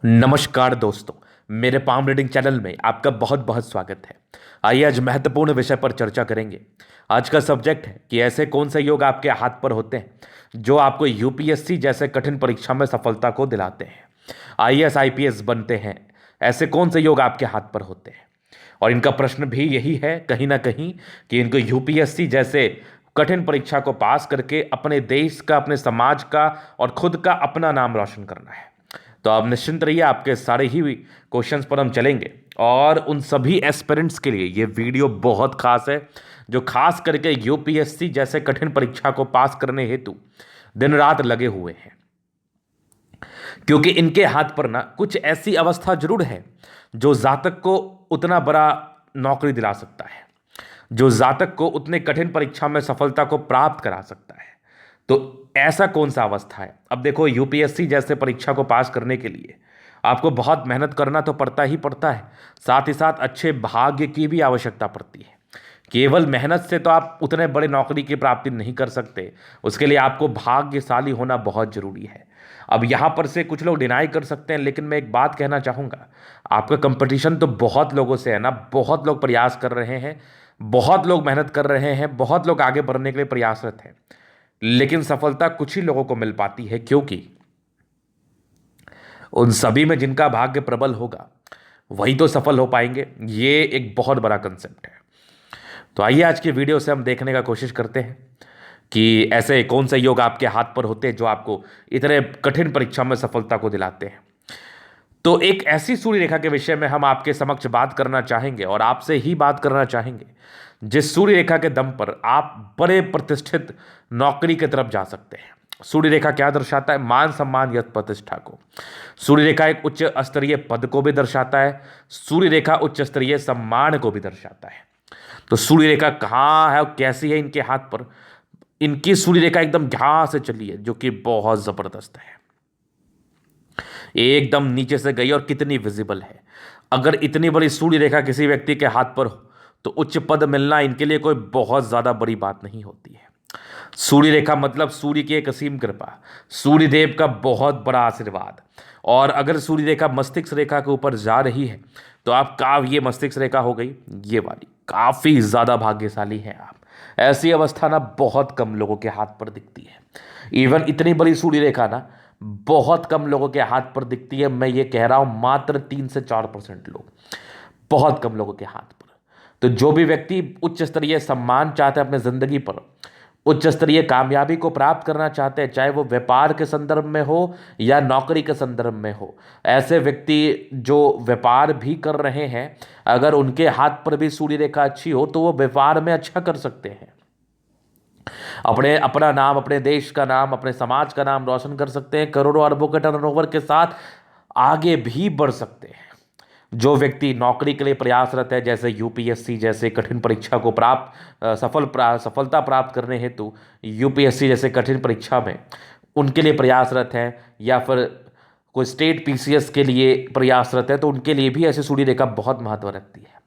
नमस्कार दोस्तों, मेरे पाम रीडिंग चैनल में आपका बहुत बहुत स्वागत है। आइए आज महत्वपूर्ण विषय पर चर्चा करेंगे। आज का सब्जेक्ट है कि ऐसे कौन से योग आपके हाथ पर होते हैं जो आपको यूपीएससी जैसे कठिन परीक्षा में सफलता को दिलाते हैं, आईएएस आईपीएस बनते हैं। ऐसे कौन से योग आपके हाथ पर होते हैं? और इनका प्रश्न भी यही है कहीं ना कहीं कि इनको यूपीएससी जैसे कठिन परीक्षा को पास करके अपने देश का, अपने समाज का और खुद का अपना नाम रोशन करना है। तो आप निश्चिंत रहिए, आपके सारे ही क्वेश्चंस पर हम चलेंगे और उन सभी एस्पिरेंट्स के लिए ये वीडियो बहुत खास है जो खास करके यूपीएससी जैसे कठिन परीक्षा को पास करने हेतु दिन रात लगे हुए हैं। क्योंकि इनके हाथ पर ना कुछ ऐसी अवस्था जरूर है जो जातक को उतना बड़ा नौकरी दिला सकता है, जो जातक को उतने कठिन परीक्षा में सफलता को प्राप्त करा सकता है। तो ऐसा कौन सा अवस्था है? अब देखो, यूपीएससी जैसे परीक्षा को पास करने के लिए आपको बहुत मेहनत करना तो पड़ता ही पड़ता है, साथ ही साथ अच्छे भाग्य की भी आवश्यकता पड़ती है। केवल मेहनत से तो आप उतने बड़े नौकरी की प्राप्ति नहीं कर सकते, उसके लिए आपको भाग्यशाली होना बहुत जरूरी है। अब यहां पर से कुछ लोग डिनाई कर सकते हैं, लेकिन मैं एक बात कहना चाहूंगा, आपका कंपटीशन तो बहुत लोगों से है ना, बहुत लोग प्रयास कर रहे हैं, बहुत लोग मेहनत कर रहे हैं, बहुत लोग आगे बढ़ने के लिए प्रयासरत हैं, लेकिन सफलता कुछ ही लोगों को मिल पाती है, क्योंकि उन सभी में जिनका भाग्य प्रबल होगा वही तो सफल हो पाएंगे। ये एक बहुत बड़ा कंसेप्ट है। तो आइए आज की वीडियो से हम देखने का कोशिश करते हैं कि ऐसे कौन से योग आपके हाथ पर होते हैं जो आपको इतने कठिन परीक्षा में सफलता को दिलाते हैं। तो एक ऐसी सूर्य रेखा के विषय में हम आपके समक्ष बात करना चाहेंगे और आपसे ही बात करना चाहेंगे जिस सूर्य रेखा के दम पर आप बड़े प्रतिष्ठित नौकरी की तरफ जा सकते हैं। सूर्य रेखा क्या दर्शाता है? मान सम्मान यश प्रतिष्ठा को। सूर्य रेखा एक उच्च स्तरीय पद को भी दर्शाता है, सूर्य रेखा उच्च स्तरीय सम्मान को भी दर्शाता है। तो सूर्य रेखा कहाँ है और कैसी है इनके हाथ पर? इनकी सूर्य रेखा एकदम यहाँ से चली है, जो कि बहुत जबरदस्त है, एकदम नीचे से गई और कितनी विजिबल है। अगर इतनी बड़ी सूर्य रेखा किसी व्यक्ति के हाथ पर हो तो उच्च पद मिलना इनके लिए कोई बहुत ज्यादा बड़ी बात नहीं होती है। सूर्य रेखा मतलब सूर्य की एक असीम कृपा, सूर्य देव का बहुत बड़ा आशीर्वाद। और अगर सूर्य रेखा मस्तिष्क रेखा के ऊपर जा रही है तो आप ये मस्तिष्क रेखा हो गई ये वाली, काफी ज्यादा भाग्यशाली हैं आप। ऐसी अवस्था ना बहुत कम लोगों के हाथ पर दिखती है। इवन इतनी बड़ी सूर्य रेखा ना बहुत कम लोगों के हाथ पर दिखती है। मैं ये कह रहा हूं मात्र 3 से 4% लोग, बहुत कम लोगों के हाथ पर। तो जो भी व्यक्ति उच्च स्तरीय सम्मान चाहते हैं अपने जिंदगी पर, उच्च स्तरीय कामयाबी को प्राप्त करना चाहते हैं, चाहे वो व्यापार के संदर्भ में हो या नौकरी के संदर्भ में हो, ऐसे व्यक्ति जो व्यापार भी कर रहे हैं, अगर उनके हाथ पर भी सूर्य रेखा अच्छी हो तो वो व्यापार में अच्छा कर सकते हैं, अपना नाम, अपने देश का नाम, अपने समाज का नाम रोशन कर सकते हैं, करोड़ों अरबों के टर्नओवर के साथ आगे भी बढ़ सकते हैं। जो व्यक्ति नौकरी के लिए प्रयासरत है, जैसे यूपीएससी जैसे कठिन परीक्षा को सफलता प्राप्त करने हेतु यूपीएससी जैसे कठिन परीक्षा में उनके लिए प्रयासरत है, या फिर कोई स्टेट पीसीएस के लिए प्रयासरत है, तो उनके लिए भी ऐसी सूर्य रेखा बहुत महत्व रखती है।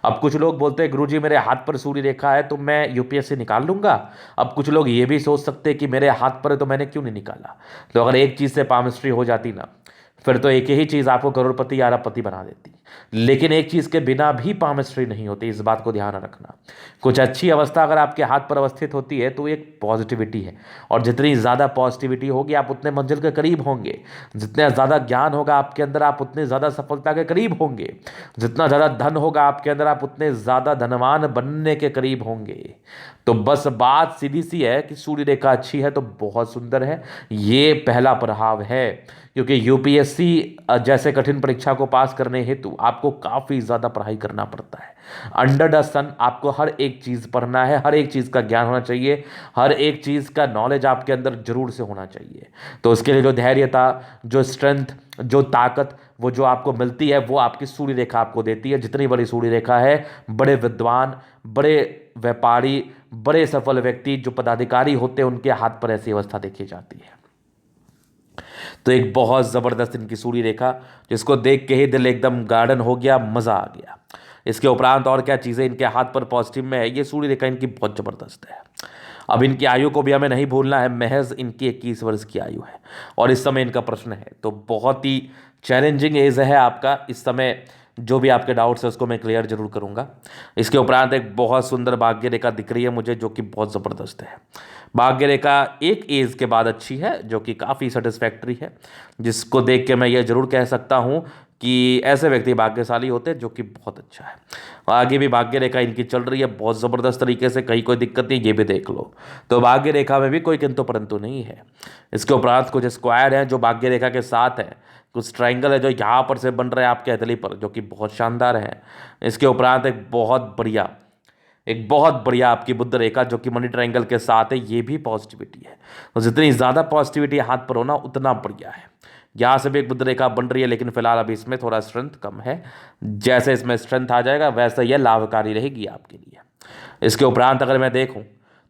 अब कुछ लोग बोलते हैं गुरुजी मेरे हाथ पर सूर्य रेखा है तो मैं यूपीएससी निकाल लूंगा। अब कुछ लोग ये भी सोच सकते हैं कि मेरे हाथ पर है तो मैंने क्यों नहीं निकाला। तो अगर एक चीज से पामिस्ट्री हो जाती ना, फिर तो एक ही चीज आपको करोड़पति या अरबपति बना देती। लेकिन एक चीज के बिना भी पामिस्ट्री नहीं होती, इस बात को ध्यान रखना। कुछ अच्छी अवस्था अगर आपके हाथ पर अवस्थित होती है तो एक पॉजिटिविटी है, और जितनी ज्यादा पॉजिटिविटी होगी आप उतने मंजिल के करीब होंगे। जितना ज्यादा ज्ञान होगा आपके अंदर आप उतने ज्यादा सफलता के करीब होंगे। जितना ज्यादा धन होगा आपके अंदर आप उतने ज्यादा धनवान बनने के करीब होंगे। तो बस बात सीधी सी है कि सूर्य रेखा अच्छी है तो बहुत सुंदर है, ये पहला प्रभाव है। क्योंकि यूपीएससी जैसे कठिन परीक्षा को पास करने हेतु आपको काफी ज्यादा पढ़ाई करना पड़ता है। अंडर द सन आपको हर एक चीज पढ़ना है, हर एक चीज का ज्ञान होना चाहिए, हर एक चीज का नॉलेज आपके अंदर जरूर से होना चाहिए। तो उसके लिए जो धैर्यता, जो स्ट्रेंथ, जो ताकत वो जो आपको मिलती है वो आपकी सूर्य रेखा आपको देती है। जितनी बड़ी सूर्य रेखा है, बड़े विद्वान, बड़े व्यापारी, बड़े सफल व्यक्ति जो पदाधिकारी होते हैं उनके हाथ पर ऐसी अवस्था देखी जाती है। तो एक बहुत जबरदस्त इनकी सूर्य रेखा, जिसको देख के ही दिल एकदम गार्डन हो गया, मजा आ गया। इसके उपरांत और क्या चीजें इनके हाथ पर पॉजिटिव में है, ये सूर्य रेखा इनकी बहुत जबरदस्त है। अब इनकी आयु को भी हमें नहीं भूलना है, महज इनकी 21 वर्ष की आयु है और इस समय इनका प्रश्न है, तो बहुत ही चैलेंजिंग एज है आपका इस समय। जो भी आपके डाउट्स है उसको मैं क्लियर जरूर करूंगा। इसके उपरांत एक बहुत सुंदर भाग्य रेखा दिख रही है मुझे, जो कि बहुत ज़बरदस्त है। भाग्य रेखा एक एज के बाद अच्छी है, जो कि काफ़ी सेटिस्फैक्ट्री है, जिसको देख के मैं ये जरूर कह सकता हूँ कि ऐसे व्यक्ति भाग्यशाली होते हैं, जो कि बहुत अच्छा है। आगे भी भाग्य रेखा इनकी चल रही है बहुत ज़बरदस्त तरीके से, कहीं कोई दिक्कत नहीं, ये भी देख लो। तो भाग्य रेखा में भी कोई किंतु परंतु नहीं है। इसके उपरांत कुछ स्क्वायर हैं जो भाग्य रेखा के साथ है, कुछ ट्राइंगल है जो यहाँ पर से बन रहे हैं आपके हथेली पर, जो कि बहुत शानदार है। इसके उपरांत एक बहुत बढ़िया आपकी बुध रेखा जो कि मनी ट्रायंगल के साथ है, ये भी पॉजिटिविटी है। तो जितनी ज़्यादा पॉजिटिविटी हाथ पर होना उतना बढ़िया है। यहाँ से भी एक बुध रेखा बन रही है, लेकिन फिलहाल अभी इसमें थोड़ा स्ट्रेंथ कम है। जैसे इसमें स्ट्रेंथ आ जाएगा वैसे यह लाभकारी रहेगी आपके लिए। इसके उपरांत अगर मैं देखूँ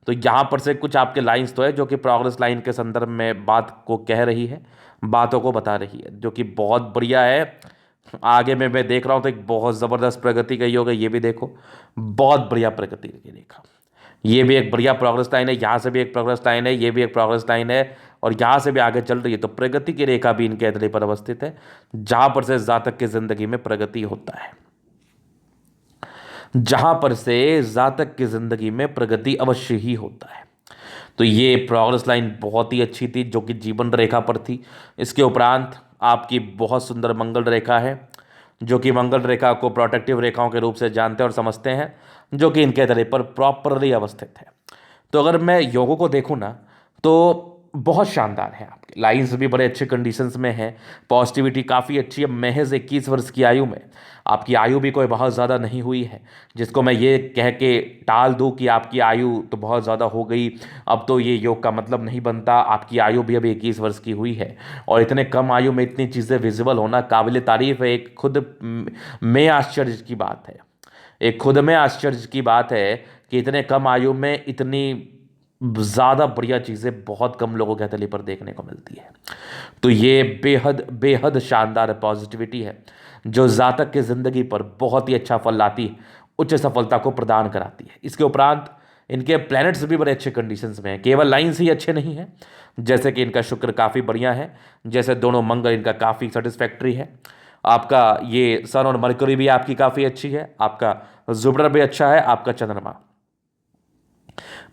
तो यहाँ पर से कुछ आपके लाइंस तो है जो कि प्रोग्रेस लाइन के संदर्भ में बात को कह रही है, बातों को बता रही है, जो कि बहुत बढ़िया है। आगे में मैं देख रहा हूँ तो एक बहुत ज़बरदस्त प्रगति का योग है, ये भी देखो, बहुत बढ़िया प्रगति की रेखा। ये भी एक बढ़िया प्रोग्रेस लाइन है, यहाँ से भी एक प्रोग्रेस लाइन है, ये भी एक प्रोग्रेस लाइन है और यहाँ से भी आगे चल रही है। तो प्रगति की रेखा भी इनके हथेली पर अवस्थित है, जहाँ पर से जातक की जिंदगी में प्रगति होता है, जहाँ पर से जातक की जिंदगी में प्रगति अवश्य ही होता है। तो ये प्रोग्रेस लाइन बहुत ही अच्छी थी, जो कि जीवन रेखा पर थी। इसके उपरांत आपकी बहुत सुंदर मंगल रेखा है, जो कि मंगल रेखा को प्रोटेक्टिव रेखाओं के रूप से जानते और समझते हैं, जो कि इनके तले पर प्रॉपरली अवस्थित है। तो अगर मैं योगों को देखूँ ना तो बहुत शानदार है, आपके लाइंस भी बड़े अच्छे कंडीशंस में है, पॉजिटिविटी काफ़ी अच्छी है। महज 21 वर्ष की आयु में, आपकी आयु भी कोई बहुत ज़्यादा नहीं हुई है जिसको मैं ये कह के टाल दूं कि आपकी आयु तो बहुत ज़्यादा हो गई, अब तो ये योग का मतलब नहीं बनता। आपकी आयु भी अभी 21 वर्ष की हुई है और इतने कम आयु में इतनी चीज़ें विजिबल होना काबिल तारीफ़ है। एक खुद में आश्चर्य की बात है, एक खुद में आश्चर्य की बात है कि इतने कम आयु में इतनी ज़्यादा बढ़िया चीज़ें बहुत कम लोगों के हथेली पर देखने को मिलती है। तो ये बेहद बेहद शानदार पॉजिटिविटी है, जो जातक की ज़िंदगी पर बहुत ही अच्छा फल लाती है, उच्च सफलता को प्रदान कराती है। इसके उपरांत इनके प्लैनेट्स भी बड़े अच्छे कंडीशंस में हैं, केवल लाइन्स ही अच्छे नहीं हैं। जैसे कि इनका शुक्र काफ़ी बढ़िया है, जैसे दोनों मंगल इनका काफ़ी सेटिस्फैक्ट्री है, आपका ये सन और मरकरी भी आपकी काफ़ी अच्छी है, आपका जुपिटर भी अच्छा है, आपका चंद्रमा,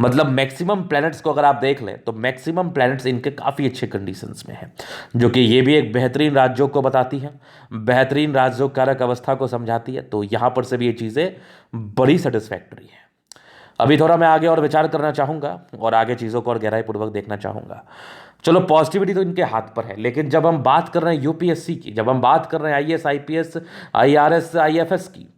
मतलब मैक्सिमम प्लैनेट्स को अगर आप देख लें तो मैक्सिमम प्लैनेट्स इनके काफ़ी अच्छे कंडीशंस में हैं, जो कि ये भी एक बेहतरीन राजयोग को बताती हैं, बेहतरीन राजयोग कारक अवस्था को समझाती है। तो यहाँ पर से भी ये चीज़ें बड़ी सेटिस्फैक्टरी हैं। अभी थोड़ा मैं आगे और विचार करना चाहूँगा और आगे चीज़ों को और गहराईपूर्वक देखना चाहूँगा। चलो, पॉजिटिविटी तो इनके हाथ पर है, लेकिन जब हम बात कर रहे हैं यूपीएससी की, जब हम बात कर रहे हैं आईएएस आईपीएस आईआरएस आईएफएस की,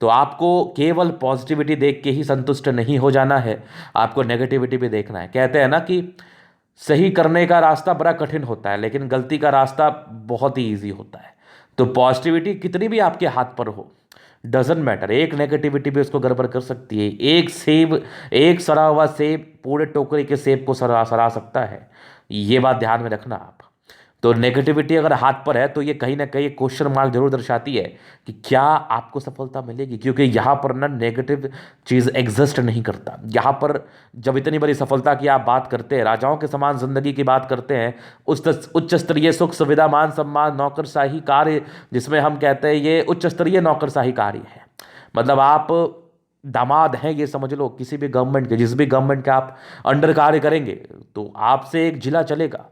तो आपको केवल पॉजिटिविटी देख के ही संतुष्ट नहीं हो जाना है, आपको नेगेटिविटी भी देखना है। कहते हैं ना कि सही करने का रास्ता बड़ा कठिन होता है, लेकिन गलती का रास्ता बहुत ही ईजी होता है। तो पॉजिटिविटी कितनी भी आपके हाथ पर हो, डजेंट मैटर, एक नेगेटिविटी भी उसको गड़बड़ कर सकती है। एक सड़ा हुआ सेब पूरे टोकरी के सेब को सड़ा सकता है, ये बात ध्यान में रखना आप। तो नेगेटिविटी अगर हाथ पर है तो ये कहीं ना कहीं क्वेश्चन मार्क जरूर दर्शाती है कि क्या आपको सफलता मिलेगी, क्योंकि यहाँ पर ना नेगेटिव चीज़ एग्जिस्ट नहीं करता। यहाँ पर जब इतनी बड़ी सफलता की आप बात करते हैं, राजाओं के समान जिंदगी की बात करते हैं, उच्च स्तरीय सुख सुविधा मान सम्मान नौकरशाही कार्य, जिसमें हम कहते हैं ये उच्च स्तरीय नौकरशाही कार्य है, मतलब आप दामाद हैं ये समझ लो किसी भी गवर्नमेंट के, जिस भी गवर्नमेंट के आप अंडर कार्य करेंगे तो आपसे एक जिला चलेगा,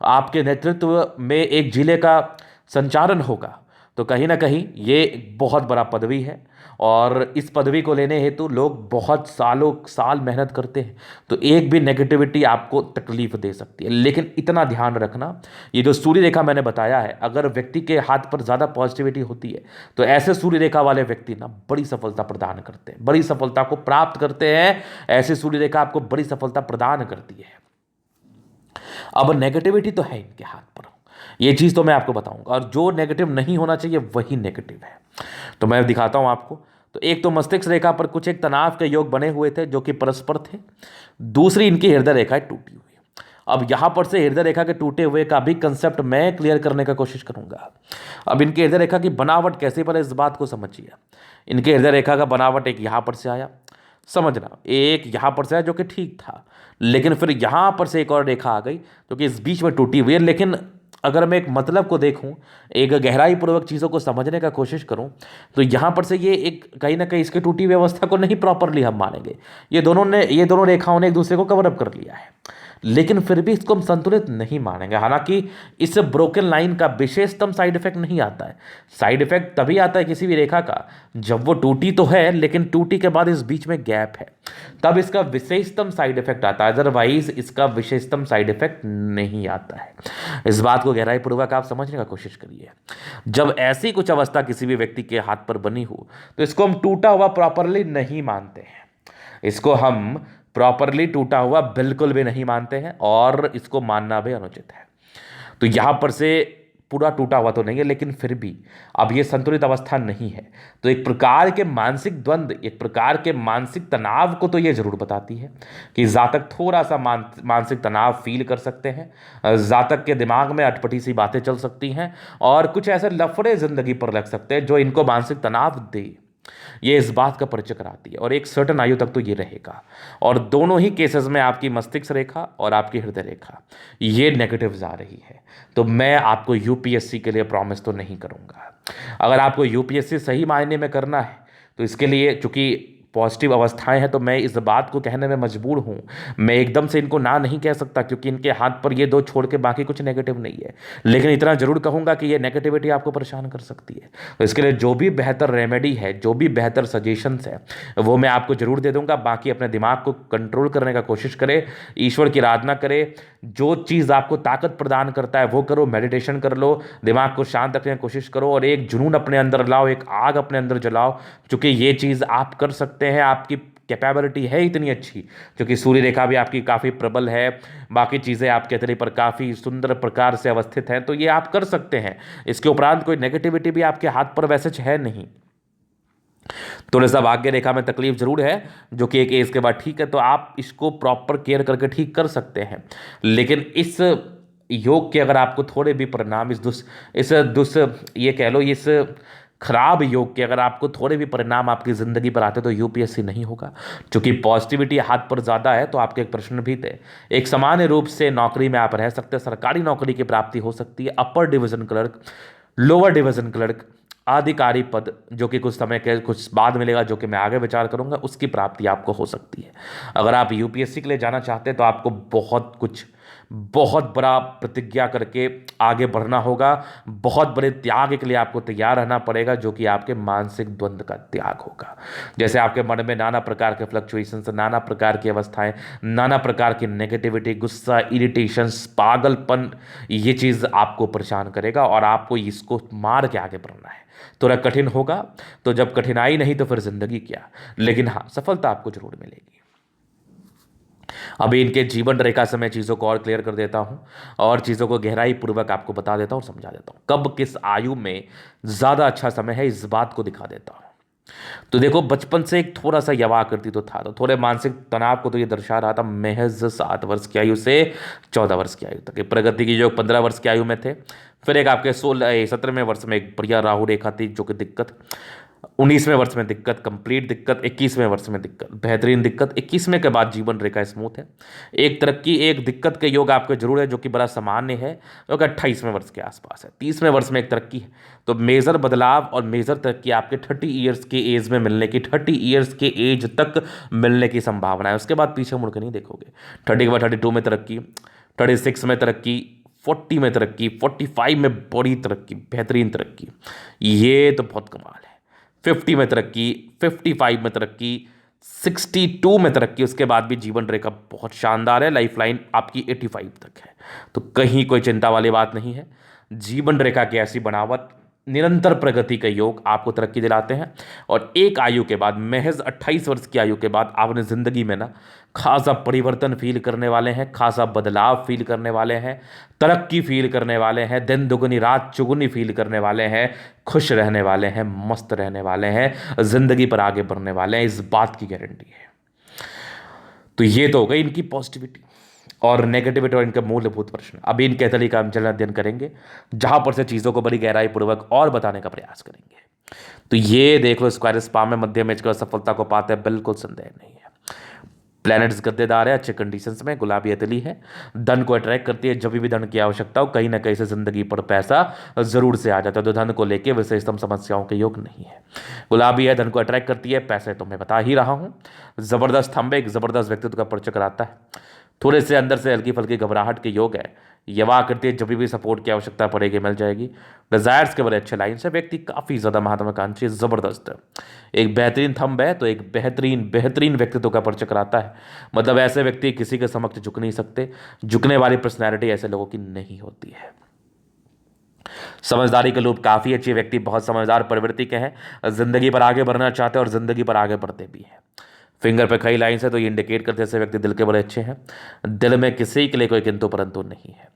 आपके नेतृत्व में एक जिले का संचालन होगा। तो कहीं ना कहीं ये एक बहुत बड़ा पदवी है और इस पदवी को लेने हेतु लोग बहुत साल मेहनत करते हैं। तो एक भी नेगेटिविटी आपको तकलीफ दे सकती है, लेकिन इतना ध्यान रखना, ये जो सूर्य रेखा मैंने बताया है, अगर व्यक्ति के हाथ पर ज़्यादा पॉजिटिविटी होती है तो ऐसे सूर्य रेखा वाले व्यक्ति ना बड़ी सफलता प्रदान करते हैं, बड़ी सफलता को प्राप्त करते हैं। ऐसी सूर्य रेखा आपको बड़ी सफलता प्रदान करती है। अब नेगेटिविटी तो है इनके हाथ पर, ये चीज़ तो मैं आपको बताऊंगा, और जो नेगेटिव नहीं होना चाहिए वही नेगेटिव है। तो मैं दिखाता हूं आपको। तो एक तो मस्तिष्क रेखा पर कुछ एक तनाव के योग बने हुए थे जो कि परस्पर थे, दूसरी इनकी हृदय रेखा टूटी हुई। अब यहां पर से हृदय रेखा के टूटे हुए का भी कंसेप्ट मैं क्लियर करने का कोशिश करूंगा। अब इनके हृदय रेखा की बनावट कैसी, पर इस बात को समझिए। इनके हृदय रेखा का बनावट एक यहां पर से आया, समझना, एक यहां पर से आया जो कि ठीक था, लेकिन फिर यहाँ पर से एक और रेखा आ गई जो कि इस बीच में टूटी हुई है। लेकिन अगर मैं एक मतलब को देखूं, एक गहराई पूर्वक चीज़ों को समझने का कोशिश करूं, तो यहाँ पर से ये एक कहीं ना कहीं इसकी टूटी हुई अवस्था को नहीं प्रॉपरली हम मानेंगे। ये दोनों रेखाओं ने एक दूसरे को कवर अप कर लिया है, लेकिन फिर भी इसको हम संतुलित नहीं मानेंगे। हालांकि इस ब्रोकन लाइन का विशेषतम साइड इफेक्ट नहीं आता है। साइड इफेक्ट तभी आता है किसी भी रेखा का जब वो टूटी तो है, लेकिन टूटी के बाद इस बीच में गैप है, तब इसका विशेषतम साइड इफेक्ट आता है। अदरवाइज इसका विशेषतम साइड इफेक्ट नहीं आता है। इस बात को गहराई पूर्वक आप समझने का कोशिश करिए। जब ऐसी कुछ अवस्था किसी भी व्यक्ति के हाथ पर बनी हो, तो इसको हम टूटा हुआ प्रॉपरली नहीं मानते हैं। इसको हम प्रॉपरली टूटा हुआ बिल्कुल भी नहीं मानते हैं, और इसको मानना भी अनुचित है। तो यहां पर से पूरा टूटा हुआ तो नहीं है, लेकिन फिर भी अब ये संतुलित अवस्था नहीं है। तो एक प्रकार के मानसिक द्वंद्व, एक प्रकार के मानसिक तनाव को तो ये जरूर बताती है कि जातक थोड़ा सा मानसिक तनाव फील कर सकते हैं। जातक के दिमाग में अटपटी सी बातें चल सकती हैं, और कुछ ऐसे लफड़े जिंदगी पर लग सकते हैं जो इनको मानसिक तनाव दे। ये इस बात का परिचय कराती है, और एक सर्टन आयु तक तो ये रहेगा। और दोनों ही केसेस में आपकी मस्तिष्क रेखा और आपकी हृदय रेखा ये नेगेटिव्स आ रही है। तो मैं आपको यूपीएससी के लिए प्रॉमिस तो नहीं करूंगा। अगर आपको यूपीएससी सही मायने में करना है, तो इसके लिए चूंकि पॉजिटिव अवस्थाएं हैं, तो मैं इस बात को कहने में मजबूर हूं। मैं एकदम से इनको ना नहीं कह सकता, क्योंकि इनके हाथ पर ये दो छोड़ के बाकी कुछ नेगेटिव नहीं है। लेकिन इतना जरूर कहूंगा कि ये नेगेटिविटी आपको परेशान कर सकती है। तो इसके लिए जो भी बेहतर रेमेडी है, जो भी बेहतर सजेशंस है, वो मैं आपको जरूर दे दूंगा। बाकी अपने दिमाग को कंट्रोल करने का कोशिश करें, ईश्वर की आराधना करें, जो चीज़ आपको ताकत प्रदान करता है वो करो, मेडिटेशन कर लो, दिमाग को शांत रखने की कोशिश करो, और एक जुनून अपने अंदर लाओ, एक आग अपने अंदर जलाओ। क्योंकि ये चीज़ आप कर सकते हैं, आपकी कैपेबिलिटी है इतनी अच्छी, क्योंकि सूर्य रेखा भी आपकी काफ़ी प्रबल है, बाकी चीज़ें आपके हथेली पर काफ़ी सुंदर प्रकार से अवस्थित हैं, तो ये आप कर सकते हैं। इसके उपरांत कोई नेगेटिविटी भी आपके हाथ पर वैसे है नहीं। थोड़ा सा भाग्य रेखा में तकलीफ जरूर है, जो कि एक एज के बाद ठीक है, तो आप इसको प्रॉपर केयर करके ठीक कर सकते हैं। लेकिन इस योग के अगर आपको थोड़े भी परिणाम ये कह लो, इस खराब योग के अगर आपको थोड़े भी परिणाम आपकी ज़िंदगी पर आते, तो यूपीएससी नहीं होगा। क्योंकि पॉजिटिविटी हाथ पर ज़्यादा है, तो आपके एक प्रश्न भी थे। एक सामान्य रूप से नौकरी में आप रह सकते हैं, सरकारी नौकरी की प्राप्ति हो सकती है, upper division clerk, lower division clerk, अधिकारी पद, जो कि कुछ समय के कुछ बाद मिलेगा, जो कि मैं आगे विचार करूंगा, उसकी प्राप्ति आपको हो सकती है। अगर आप यूपीएससी के लिए जाना चाहते हैं, तो आपको बहुत बड़ा प्रतिज्ञा करके आगे बढ़ना होगा। बहुत बड़े त्याग के लिए आपको तैयार रहना पड़ेगा, जो कि आपके मानसिक द्वंद्व का त्याग होगा। जैसे आपके मन में नाना प्रकार के फ्लक्चुएशंस, नाना प्रकार की अवस्थाएं, नाना प्रकार की नेगेटिविटी, गुस्सा, इरिटेशंस, पागलपन, ये चीज़ आपको परेशान करेगा, और आपको इसको मार के आगे बढ़ना है। थोड़ा कठिन होगा, तो जब कठिनाई नहीं तो फिर जिंदगी क्या। लेकिन हाँ, सफलता आपको जरूर मिलेगी। अभी इनके जीवन रेखा से मैं चीज़ों को और क्लियर कर देता हूं, और चीज़ों को गहराई पूर्वक आपको बता देता हूं, समझा देता हूं। कब किस आयु में ज़्यादा अच्छा समय है, इस बात को दिखा देता हूं। तो देखो, बचपन से एक थोड़ा सा यवा आकृति तो था, तो थोड़े मानसिक तनाव को तो ये दर्शा रहा था महज 7 वर्ष की आयु से 14 वर्ष की आयु तक। प्रगति की जो 15 वर्ष की आयु में थे। फिर एक आपके 17वें वर्ष में एक बढ़िया राहु रेखा थी, जो कि दिक्कत, 19वें वर्ष में दिक्कत, कंप्लीट दिक्कत, 21वें वर्ष में दिक्कत, बेहतरीन दिक्कत, 21वें के बाद जीवन रेखा स्मूथ है। एक तरक्की, एक दिक्कत के योग आपके जरूर है, जो कि बड़ा सामान्य है, जो कि 28वें वर्ष के आसपास है। 30वें वर्ष में एक तरक्की है। तो मेजर बदलाव और मेजर तरक्की आपके 30 ईयर्स के एज में मिलने की, 30 ईयर्स के एज तक मिलने की संभावना है। उसके बाद पीछे मुड़ के नहीं देखोगे। 30 के बाद 32 में तरक्की, 36 में तरक्की, 40 में तरक्की, 45 में बड़ी तरक्की, बेहतरीन तरक्की, ये तो बहुत कमाल है। 50 में तरक्की, 55 में तरक्की, 62 में तरक्की। उसके बाद भी जीवन रेखा बहुत शानदार है, लाइफ लाइन आपकी 85 तक है। तो कहीं कोई चिंता वाली बात नहीं है। जीवन रेखा की ऐसी बनावट, निरंतर प्रगति के योग आपको तरक्की दिलाते हैं। और एक आयु के बाद, महज 28 वर्ष की आयु के बाद, आपने ज़िंदगी में ना खासा परिवर्तन फील करने वाले हैं, खासा बदलाव फील करने वाले हैं, तरक्की फील करने वाले हैं, दिन दुगनी रात चुगुनी फील करने वाले हैं, खुश रहने वाले हैं, मस्त रहने वाले हैं, ज़िंदगी पर आगे बढ़ने वाले हैं, इस बात की गारंटी है। तो ये तो हो गई इनकी पॉजिटिविटी और नेगेटिविटी और इनके मूलभूत प्रश्न। अभी इनके तली का हम जल्द अध्ययन करेंगे, जहां पर से चीज़ों को बड़ी गहराई पूर्वक और बताने का प्रयास करेंगे। तो ये देख लो, स्क्वायर स्पाम में मध्यम एज का सफलता को पाते हैं, बिल्कुल संदेह नहीं है। प्लैनेट्स गद्देदार है, अच्छे कंडीशंस में, गुलाबी तितली है, धन को अट्रैक्ट करती है, जब भी धन की आवश्यकता हो कहीं ना कहीं से जिंदगी पर पैसा जरूर से आ जाता है, तो धन को लेके विशेषतम समस्याओं के योग नहीं है। गुलाबी है, धन को अट्रैक्ट करती है, पैसे तो मैं बता ही रहा हूं, जबरदस्त थंब, एक जबरदस्त व्यक्तित्व का परिचय कराता है, थोड़े से अंदर से हल्की फल्की घबराहट के योग है, यवा करती है, जब भी सपोर्ट की आवश्यकता पड़ेगी मिल जाएगी, डिजायर्स के बड़े अच्छे लाइन से, व्यक्ति काफी ज्यादा महत्वाकांक्षी, जबरदस्त है, एक बेहतरीन थंब है, तो एक बेहतरीन बेहतरीन व्यक्तित्व का परिचय कराता है, मतलब ऐसे व्यक्ति किसी के समक्ष झुक नहीं सकते, झुकने वाली पर्सनैलिटी ऐसे लोगों की नहीं होती है। समझदारी के लोग काफी अच्छे, व्यक्ति बहुत समझदार प्रवृत्ति के हैं, जिंदगी पर आगे बढ़ना चाहते हैं और जिंदगी पर आगे बढ़ते भी हैं। फिंगर पे कई लाइंस है, तो ये इंडिकेट करते हैं व्यक्ति दिल के बड़े अच्छे हैं, दिल में किसी के लिए कोई किंतु परंतु नहीं है।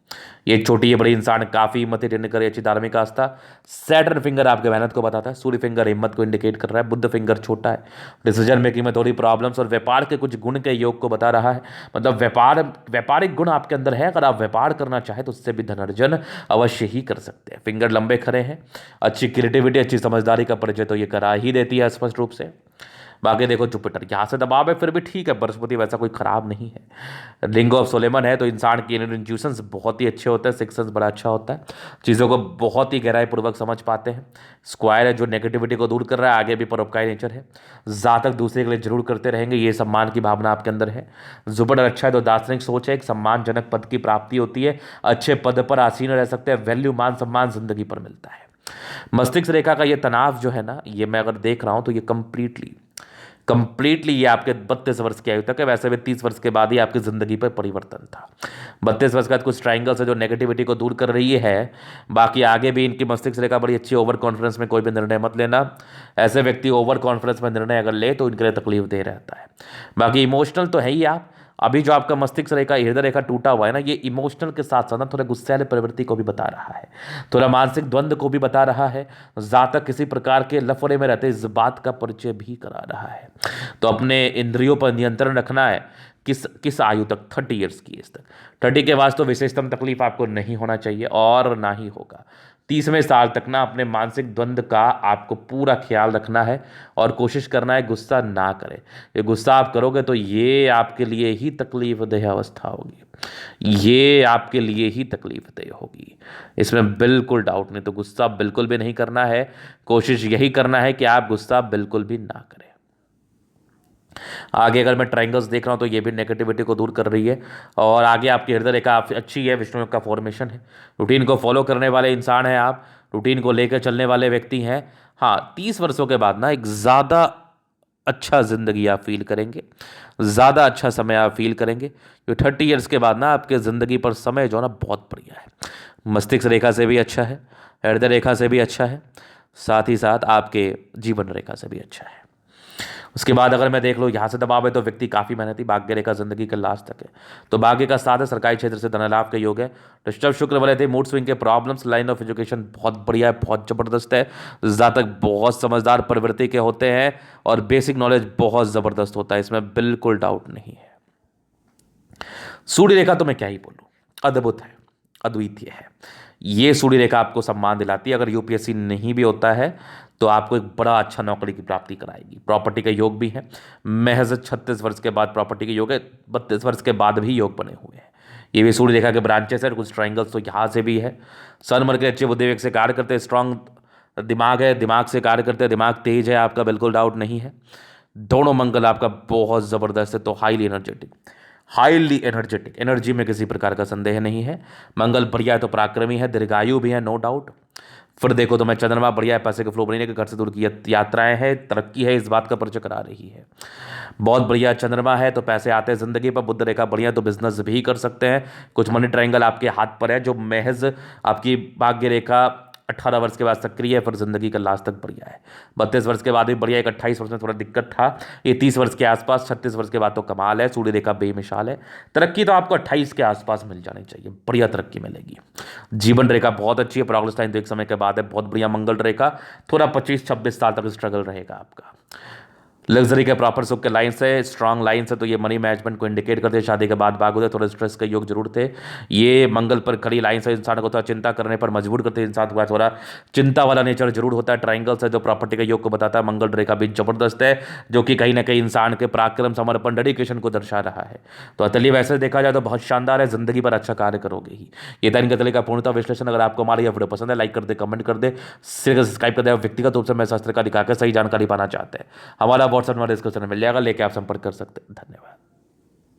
ये छोटी ये बड़ी इंसान काफी हिम्मत करे, अच्छी धार्मिक आस्था। सैटर्न फिंगर आपके मेहनत को बताता है, सूर्य फिंगर हिम्मत को इंडिकेट कर रहा है, बुद्ध फिंगर छोटा है, डिसीजन मेकिंग में थोड़ी प्रॉब्लम्स और व्यापार के कुछ गुण के योग को बता रहा है, मतलब व्यापारिक गुण आपके अंदर है, अगर आप व्यापार करना चाहे तो उससे भी धनार्जन अवश्य ही कर सकते हैं। फिंगर लंबे खड़े हैं, अच्छी क्रिएटिविटी अच्छी समझदारी का परिचय तो ये करा ही देती है स्पष्ट रूप से। बाकी देखो जुपिटर यहाँ से दबाव है, फिर भी ठीक है, बृहस्पति वैसा कोई खराब नहीं है। रिंग ऑफ सोलेमन है, तो इंसान की इंट्यूशंस बहुत ही अच्छे होते हैं, सिक्स सेंस बड़ा अच्छा होता है, चीज़ों को बहुत ही गहराई पूर्वक समझ पाते हैं। स्क्वायर है, जो नेगेटिविटी को दूर कर रहा है, आगे भी परोपकारी नेचर है, जातक दूसरे के लिए जरूर करते रहेंगे, ये सम्मान की भावना आपके अंदर है। जुपिटर अच्छा है, तो दार्शनिक सोच है, एक सम्मानजनक पद की प्राप्ति होती है, अच्छे पद पर आसीन रह सकते हैं, वैल्यू मान सम्मान जिंदगी पर मिलता है। मस्तिष्क रेखा का ये तनाव जो है ना, ये मैं अगर देख रहा हूं तो ये कंप्लीटली ये आपके 32 वर्ष की आयु तक है, वैसे भी 30 वर्ष के बाद ही आपकी जिंदगी पर परिवर्तन था। 32 वर्ष के बाद कुछ ट्राइंगल्स है जो नेगेटिविटी को दूर कर रही है, बाकी आगे भी इनकी मस्तिष्क रेखा बड़ी अच्छी। ओवर कॉन्फिडेंस में कोई भी निर्णय मत लेना, ऐसे व्यक्ति ओवर कॉन्फिडेंस में निर्णय अगर ले तो इनके लिए तकलीफ दे रहता है। बाकी इमोशनल तो है ही आप, अभी जो आपका मस्तिष्क रेखा हृदय रेखा टूटा हुआ है ना, ये इमोशनल के साथ साथ ना थोड़ा गुस्से वाले प्रवृत्ति को भी बता रहा है, थोड़ा मानसिक द्वंद्व को भी बता रहा है, जातक किसी प्रकार के लफड़े में रहते इस बात का परिचय भी करा रहा है। तो अपने इंद्रियों पर नियंत्रण रखना है, किस किस आयु तक, 30 ईयर्स की एज तक। 30 के बाद तो विशेषतम तकलीफ आपको नहीं होना चाहिए और ना ही होगा। 30वें साल तक ना अपने मानसिक द्वंद्व का आपको पूरा ख्याल रखना है और कोशिश करना है गुस्सा ना करें। ये गुस्सा आप करोगे तो ये आपके लिए ही तकलीफदेह अवस्था होगी, ये आपके लिए ही तकलीफदेह होगी, इसमें बिल्कुल डाउट नहीं। तो गुस्सा बिल्कुल भी नहीं करना है, कोशिश यही करना है कि आप गुस्सा बिल्कुल भी ना करें। आगे अगर मैं ट्राइंगल्स देख रहा हूं तो ये भी नेगेटिविटी को दूर कर रही है, और आगे आपकी हृदय रेखा अच्छी है, विष्णु योग का फॉर्मेशन है, रूटीन को फॉलो करने वाले इंसान हैं आप, रूटीन को लेकर चलने वाले व्यक्ति हैं। हाँ, 30 वर्षों के बाद ना एक ज़्यादा अच्छा ज़िंदगी आप फील करेंगे, ज़्यादा अच्छा समय आप फील करेंगे, क्योंकि 30 ईयर्स के बाद ना आपके ज़िंदगी पर समय जो है ना बहुत बढ़िया है, मस्तिष्क रेखा से भी अच्छा है, हृदय रेखा से भी अच्छा है, साथ ही साथ आपके जीवन रेखा से भी अच्छा है। उसके बाद अगर मैं देख लूँ यहाँ से दबाव है तो व्यक्ति काफ़ी मेहनती, भाग्य रेखा जिंदगी के लास्ट तक है, तो भाग्य का साथ है, सरकारी क्षेत्र से धन लाभ का योग है, डिस्टर्ब शुक्र वाले थे, मूड स्विंग के प्रॉब्लम्स, लाइन ऑफ एजुकेशन बहुत बढ़िया है, बहुत ज़बरदस्त है, जातक बहुत समझदार प्रवृत्ति के होते हैं और बेसिक नॉलेज बहुत ज़बरदस्त होता है, इसमें बिल्कुल डाउट नहीं है। सूर्य रेखा तो मैं क्या ही बोलूँ, अद्भुत है, अद्वितीय है, ये सूर्य रेखा आपको सम्मान दिलाती है। अगर यूपीएससी नहीं भी होता है तो आपको एक बड़ा अच्छा नौकरी की प्राप्ति कराएगी। प्रॉपर्टी का योग भी है, महज 36 वर्ष के बाद प्रॉपर्टी के योग है, 32 वर्ष के बाद भी योग बने हुए हैं। ये भी सूर्य रेखा के ब्रांचेस है, कुछ ट्राइंगल्स तो यहाँ से भी है। सन मर के अच्छे बुद्धि विवेक से कार्य करते हैं, स्ट्रांग दिमाग है, दिमाग से कार्य करते हैं, दिमाग तेज है आपका, बिल्कुल डाउट नहीं है। दोनों मंगल आपका बहुत ज़बरदस्त है, तो हाईली एनर्जेटिक, एनर्जी में किसी प्रकार का संदेह नहीं है। मंगल बढ़िया है तो पराक्रमी है, दीर्घायु भी है, नो डाउट। फिर देखो तो मैं चंद्रमा बढ़िया है, पैसे के फ्लो बढ़िया, घर से दूर की यात्राएं हैं, तरक्की है, इस बात का परिचय करा रही है। बहुत बढ़िया चंद्रमा है तो पैसे आते हैं जिंदगी पर। बुध रेखा बढ़िया तो बिजनेस भी कर सकते हैं। कुछ मनी ट्रायंगल आपके हाथ पर है जो महज आपकी भाग्य रेखा 18 वर्ष के बाद सक्रिय है, फिर जिंदगी का लास्ट तक बढ़िया है। 32 वर्ष के बाद भी बढ़िया, एक 28 वर्ष में थोड़ा दिक्कत था, ये 30 वर्ष के आसपास, 36 वर्ष के बाद तो कमाल है। सूर्य रेखा बेमिसाल है, तरक्की तो आपको 28 के आसपास मिल जानी चाहिए, बढ़िया तरक्की मिलेगी। जीवन रेखा बहुत अच्छी है, प्रोग्रेस टाइम तो एक समय के बाद है, बहुत बढ़िया। मंगल रेखा थोड़ा 25-26 साल तक स्ट्रगल रहेगा आपका। लग्जरी के प्रॉपर सुख के लाइन से स्ट्रांग लाइन से, तो ये मनी मैनेजमेंट को इंडिकेट करते हैं। शादी के बाद भाग होते थोड़े स्ट्रेस के योग जरूर थे। ये मंगल पर खड़ी लाइन से इंसान को थोड़ा चिंता करने पर मजबूर करते हैं। इंसान को थोड़ा चिंता वाला नेचर जरूर होता है। ट्राइंगल से जो प्रॉपर्टी के योग को बताता है, मंगल रेखा भी जबरदस्त है, जो कि कहीं ना कहीं इंसान के पराक्रम, समर्पण, डेडिकेशन को दर्शा रहा है। तो चलिए, वैसे देखा जाए तो बहुत शानदार है, जिंदगी पर अच्छा कार्य करोगे ही। ये था इनका तले का पूर्णतः विश्लेषण। अगर आपको हमारी यह वीडियो पसंद है, लाइक कर दे, कमेंट कर दे, सब्सक्राइब कर दे। व्यक्तिगत रूप से मैं शास्त्र का दिखाकर सही जानकारी पाना चाहते हैं, हमारा व्हाट्सएप नंबर डिस्क्रिप्शन में मिल जाएगा, लेके आप संपर्क कर सकते हैं। धन्यवाद।